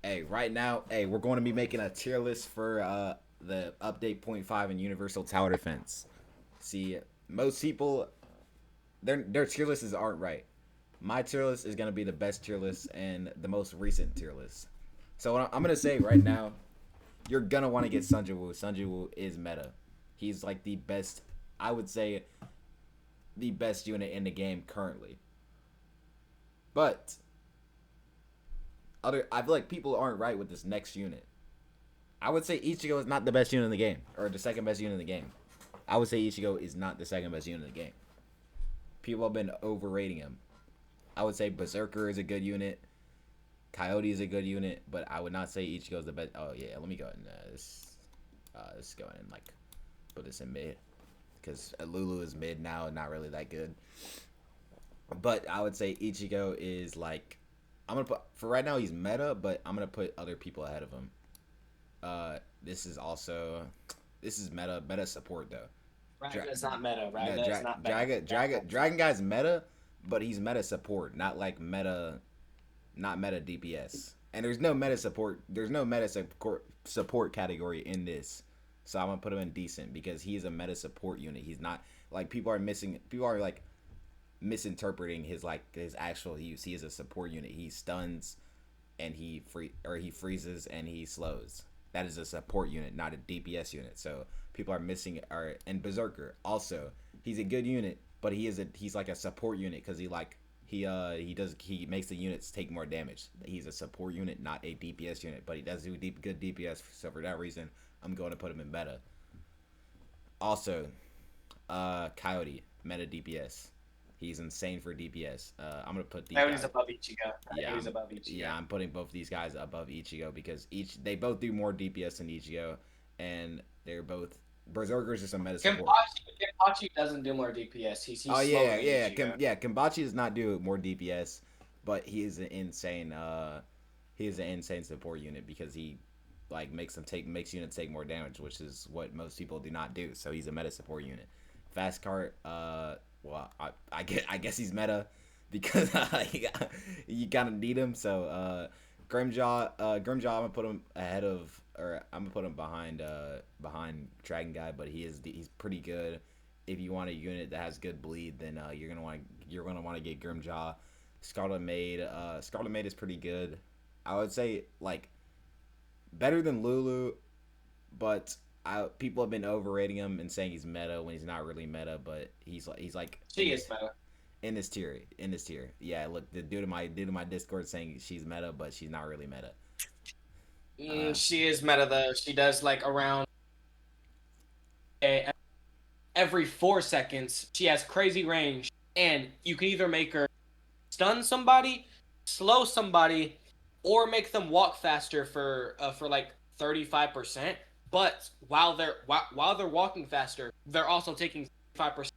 Hey, right now, hey, we're going to be making a tier list for the update point 5 in Universal Tower Defense. See, most people their tier lists aren't right. My tier list is gonna be the best tier list and the most recent tier list. So what I'm gonna say right now, you're gonna want to get Sunjawu. Sunjawu is meta. He's like the best. I would say the best unit in the game currently. But I feel like people aren't right with this next unit. I would say Ichigo is not the best unit in the game, or the second best unit in the game. I would say Ichigo is not the second best unit in the game. People have been overrating him. I would say Berserker is a good unit. Coyote is a good unit, but I would not say Ichigo is the best. Oh yeah, let me go ahead and let's go ahead and like put this in mid because Lulu is mid now, not really that good. But I would say Ichigo is like I'm gonna put for right now he's meta, but I'm gonna put other people ahead of him. This is also this is meta support though. Dragon is not meta. No, Dragon is not meta. Dragon guy's meta, but he's meta support, not like meta, not meta DPS. And there's no meta support. There's no meta support category in this, so I'm gonna put him in decent because he's a meta support unit. He's not like people are missing. People are like misinterpreting his actual use. He is a support unit. He stuns, and he freezes and he slows. That is a support unit, not a DPS unit. So people are missing. And Berserker also, he's a good unit, but he's like a support unit because he makes the units take more damage. He's a support unit, not a DPS unit, but he does do good DPS. So for that reason, I'm going to put him in meta. Also, Coyote meta DPS. He's insane for DPS. I'm gonna put these Coyote's guys. above Ichigo. Yeah, Coyote's above Ichigo. I'm putting both these guys above Ichigo because they both do more DPS than Ichigo, and they're both Berserkers just a meta support. Kenpachi doesn't do more DPS. Oh He's slower yeah, than yeah, Ichigo. Kimbachi does not do more DPS, but he is an insane support unit because he like makes units take more damage, which is what most people do not do. So he's a meta support unit. Fast cart, well, I guess he's meta because you kind of need him. So Grimjaw, I'm gonna put him ahead of, or I'm gonna put him behind Dragon Guy, but he's pretty good. If you want a unit that has good bleed, then you're gonna want to get Grimjaw. Scarlet Maid is pretty good. I would say like better than Lulu, but people have been overrating him and saying he's meta when he's not really meta. But he's like She is meta. in this tier. Yeah, look, the dude in my Discord saying she's meta, but she's not really meta. She is meta though. She does like around every 4 seconds. She has crazy range, and you can either make her stun somebody, slow somebody, or make them walk faster for like 35%. But while they're walking faster, they're also taking 5%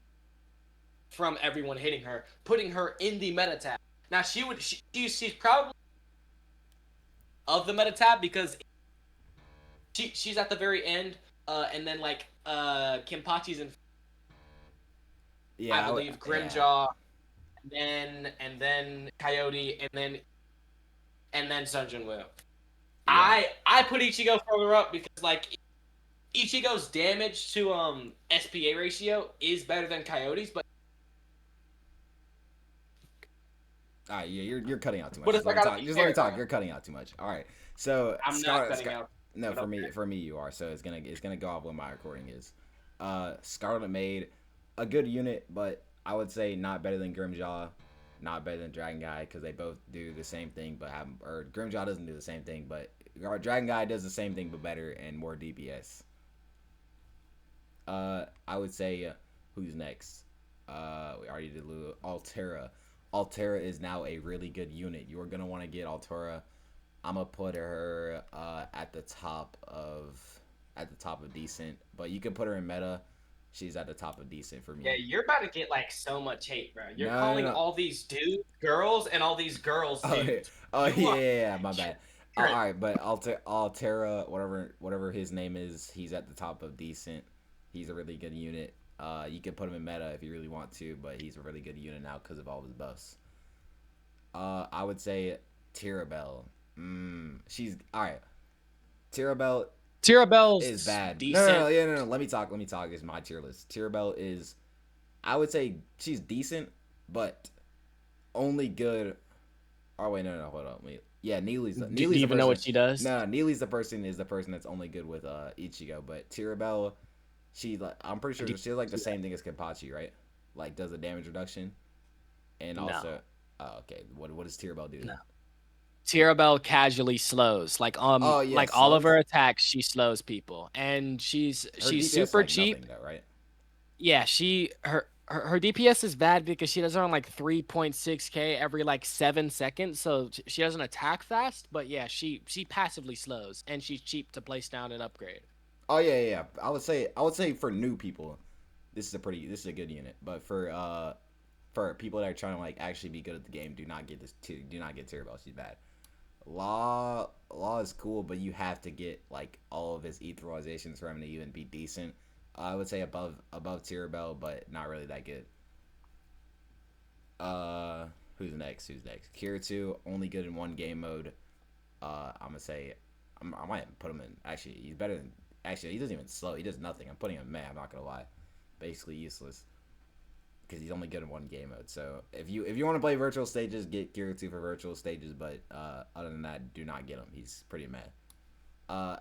from everyone hitting her, putting her in the meta tab. Now she's probably of the meta tab because she's at the very end, and then like Kimpachi's in, I Yeah, believe, yeah, Grimjaw, and then Coyote, and then Sunjin Woo. yeah. I put Ichigo further up because like Ichigo's damage to SPA ratio is better than Coyote's, but All right, yeah, you're cutting out too much. but if I gotta be Just let me fair, talk. You're cutting out too much. All right. So I'm not cutting out. No, But okay. for me you are. So it's gonna go off what my recording is. Scarlet made a good unit, but I would say not better than Grimjaw, not better than Dragon Guy because they both do the same thing, but have or Grimjaw doesn't do the same thing, but Dragon Guy does the same thing but better and more DPS. I would say who's next? We already did Lulu. Altera. Altera is now a really good unit. You are gonna want to get Altera. I'm gonna put her at the top of decent, but you can put her in meta. She's at the top of decent for Yeah, me. you're about to get like so much hate, bro. You're No, no, calling no. all these dudes girls and all these girls Oh, yeah. dudes. Oh yeah, You are my bad. All you're right, but Altera, whatever his name is, he's at the top of decent. He's a really good unit. You can put him in meta if you really want to, but he's a really good unit now because of all his buffs. I would say Tirabel. She's all right. Tirabelle is Tirabelle's bad. No, decent. yeah, no. Let me talk. Let me talk. Is my tier list. Tirabelle is, I would say she's decent, but only good. Oh wait, no, hold on. Wait. Yeah, Do Neely's you the even know person. what she does? No, Neely's the person is the person that's only good with Ichigo, but Tirabelle, she like I'm pretty Do sure she has like the you- same thing as Kenpachi, right? Like does a damage reduction and also. no, Oh, okay. What does Tirabelle do no. then? Tirabelle casually slows. Oh yeah, Like all of her slows. attacks, she slows people, and Her she's DPS is super like cheap. nothing though, right? Yeah, her DPS is bad because she does it on like 3.6k every like 7 seconds, so she doesn't attack fast. But yeah, she passively slows, and she's cheap to place down and upgrade. Oh yeah. I would say for new people, this is a good unit. But for people that are trying to like actually be good at the game, do not get Tirabelle. She's bad. Law is cool, but you have to get like all of his etherealizations for him to even be decent. I would say above Tirabelle, but not really that good. Uh, who's next? Who's next? Kirito only good in one game mode. I'm gonna say I might put him in. Actually, he's better than. Actually, he doesn't even slow. He does nothing. I'm putting him in May. I'm not gonna lie. Basically useless because he's only good in one game mode. So if you want to play virtual stages, get Kirito for virtual stages. But other than that, do not get him. He's pretty mad. Uh,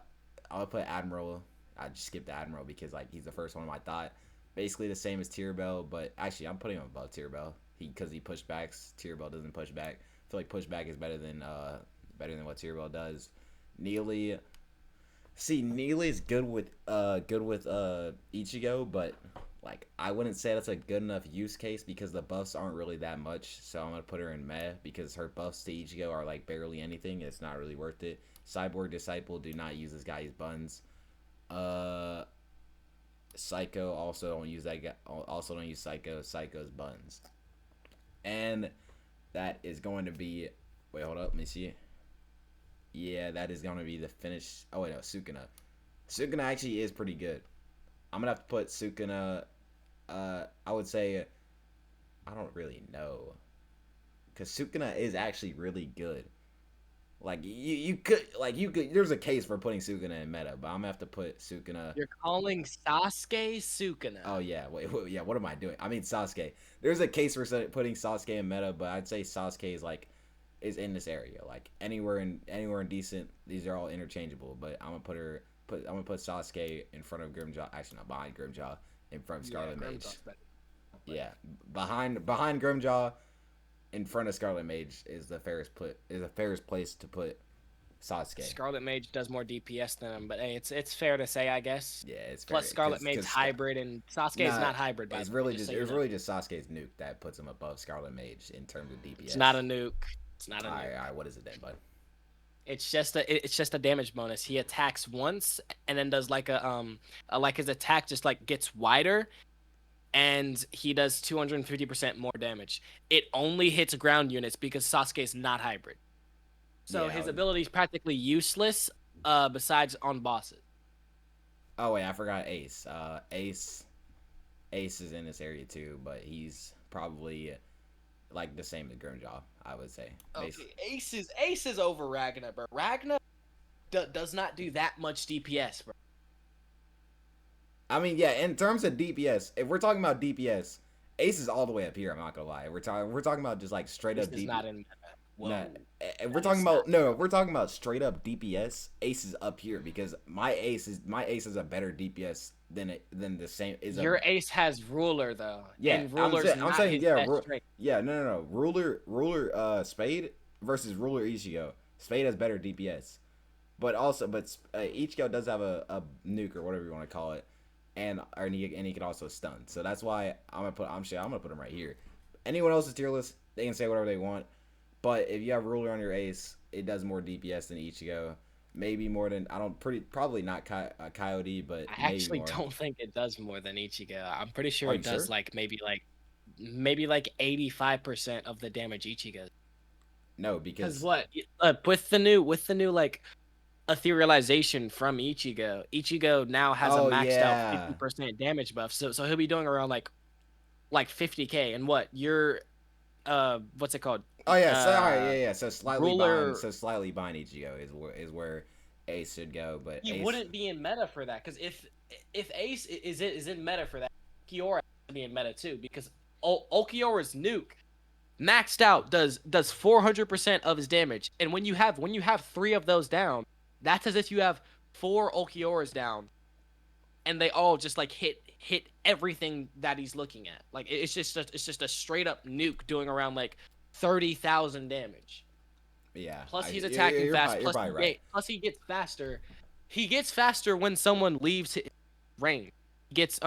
I would put Admiral. I just skipped Admiral because like he's the first one I thought. Basically the same as Tirabelle, but actually I'm putting him above Tirabelle. Because he pushbacks. Tirabelle doesn't push back. I feel like pushback is better than what Tirabelle does. Neely, see Neely's good with Ichigo, but like I wouldn't say that's a good enough use case because the buffs aren't really that much. So I'm gonna put her in Meh because her buffs to Ichigo are like barely anything. It's not really worth it. Cyborg Disciple, do not use this guy's buns. Uh, Psycho, also don't use that guy. Also don't use Psycho. Psycho's buns. And that is going to be. Wait, hold up. Let me see. Yeah, that is going to be the finish. Oh wait, no, Sukuna. Sukuna actually is pretty good. I'm gonna have to put Sukuna. I would say I don't really know because Sukuna is actually really good. Like you could. There's a case for putting Sukuna in meta, but I'm gonna have to put Sukuna. You're calling Sasuke Sukuna. Oh yeah, wait, yeah. What am I doing? I mean Sasuke. There's a case for putting Sasuke in meta, but I'd say Sasuke is in this area. Like anywhere in decent, these are all interchangeable. But I'm gonna put Sasuke in front of Grimjaw. Actually, not behind Grimjaw. In front of Yeah, Scarlet Mage. Grimjaw's better. Yeah, behind Grimjaw, in front of Scarlet Mage is the fairest place to put Sasuke. Scarlet Mage does more DPS than him, but hey, it's fair to say, I guess. Yeah, it's fair Plus, Scarlet Mage's because hybrid, and Sasuke is nah, not hybrid, by it's the way. really Just just so it you was know, really just Sasuke's nuke that puts him above Scarlet Mage in terms of it's not DPS. a nuke. It's not a All right, nuke. all right. What is it then, bud? It's just a damage bonus. He attacks once and then does like like his attack just like gets wider, and he does 250% more damage. It only hits ground units because Sasuke is not hybrid. So Yeah. his ability is practically useless besides on bosses. Oh wait, I forgot Ace. Ace is in this area too, but he's probably like the same as Grimjaw. I would say. Okay, Ace is over Ragna, bro. Ragna does not do that much DPS, bro. I mean, yeah. In terms of DPS, if we're talking about DPS, Ace is all the way up here. I'm not gonna lie. We're talking about just like straight Ace up is DPS. not in meta. Whoa. No, if we're That talking is about not. no, if we're talking about straight up DPS. Ace is up here because my ace is a better DPS than the same is a Your Ace has Ruler though, yeah. and Ruler's I'm not saying his yeah, best trait. yeah. No. Ruler Spade versus Ruler Ichigo. Spade has better DPS, but Ichigo does have a nuke or whatever you want to call it, and he can also stun. So that's why I'm gonna put him right here. Anyone else's tier list, they can say whatever they want. But if you have Ruler on your ace, it does more DPS than Ichigo. Maybe more than probably not Coyote, but I maybe actually more. don't think it does more than Ichigo. I'm pretty sure Are it you does sure? like maybe like 85% of the damage Ichigo. No, Because because what with the new like etherealization from Ichigo, Ichigo now has a oh maxed out yeah, 50% damage buff. So he'll be doing around like 50k, and what what's it called? Oh yeah, so all right, Uh, yeah, yeah. So ruler. slightly behind Ichigo is where Ace should go, but He Ace, wouldn't be in meta for that because if Ace is in meta for that, Ulquiorra has to be in meta too because Ulquiorra's nuke maxed out does 400% of his damage, and when you have three of those down, that's as if you have four Ulquiorras down, and they all just like hit everything that he's looking at. Like it's just a straight up nuke doing around like 30,000 damage. yeah, Plus he's you're, attacking fast. you're probably right. Plus he gets faster. He gets faster when someone leaves his range. He gets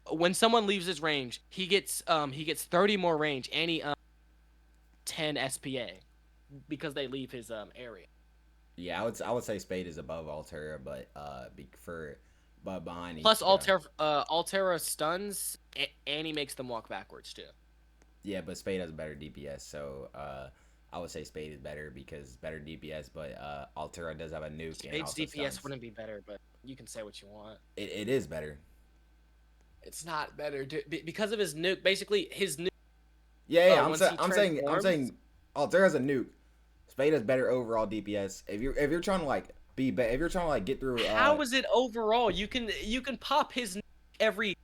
when someone leaves his range, he gets 30 more range and he 10 SPA because they leave his area. Yeah, I would say Spade is above Altera, but but behind Plus Ichigo. Altera stuns and he makes them walk backwards too. Yeah, but Spade has a better DPS, so I would say Spade is better because better DPS, but Altera does have a nuke and Spade's also DPS stuns. wouldn't be better, but you can say what you want. It is better. It's not better because of his nuke. Basically, his nuke. Yeah, yeah. Once he I'm transforms, saying Altera's a nuke. Spade has better overall DPS. If you're trying to like if you're trying to like get through how is it overall? You can pop his nuke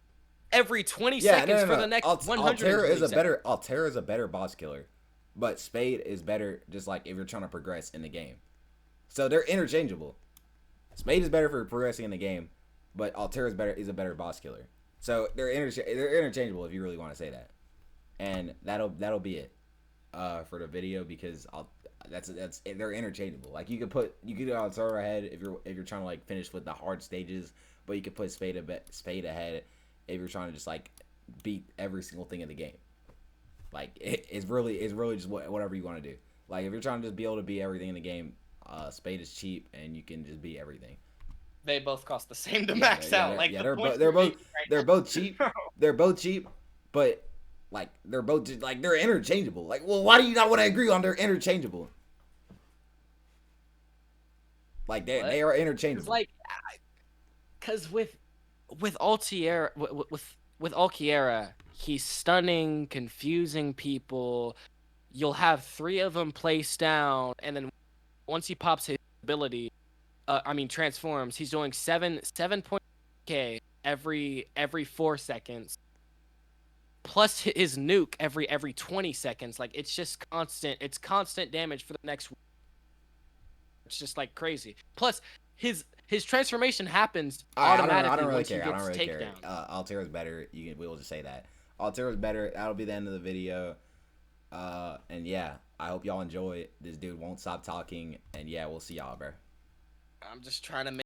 every 20 yeah, seconds no, for no, the no. next 120 seconds. Altera is a better boss killer, but Spade is better just like if you're trying to progress in the game. So they're interchangeable. Spade is better for progressing in the game, but Altera is a better boss killer. So they're interchangeable if you really want to say that. And that'll be it for the video because that's they're interchangeable. Like you could go Altera ahead if you're trying to like finish with the hard stages, but you could put Spade ahead if you're trying to just like beat every single thing in the game. Like it's really just whatever you want to do. Like if you're trying to just be able to beat everything in the game, Spade is cheap and you can just beat everything. They both cost the same to Yeah, max out. Like yeah, the point they're both cheap. They're both cheap, but like they're both just, like they're interchangeable. Like, well, why do you not want to agree on they're interchangeable? Like they are Because interchangeable. like, because with Altiera with Alkiera, he's stunning, confusing people. You'll have three of them placed down, and then once he pops his ability, transforms. He's doing 7 point K every 4 seconds. Plus his nuke every 20 seconds. Like it's just constant. It's constant damage for the next. It's just like crazy. Plus his transformation happens I automatically don't really once he care. I don't gets really care. takedown. Altera's better. We'll just say that. Altera's better. That'll be the end of the video. And yeah, I hope y'all enjoy it. This dude won't stop talking. And yeah, we'll see y'all, bro. I'm just trying to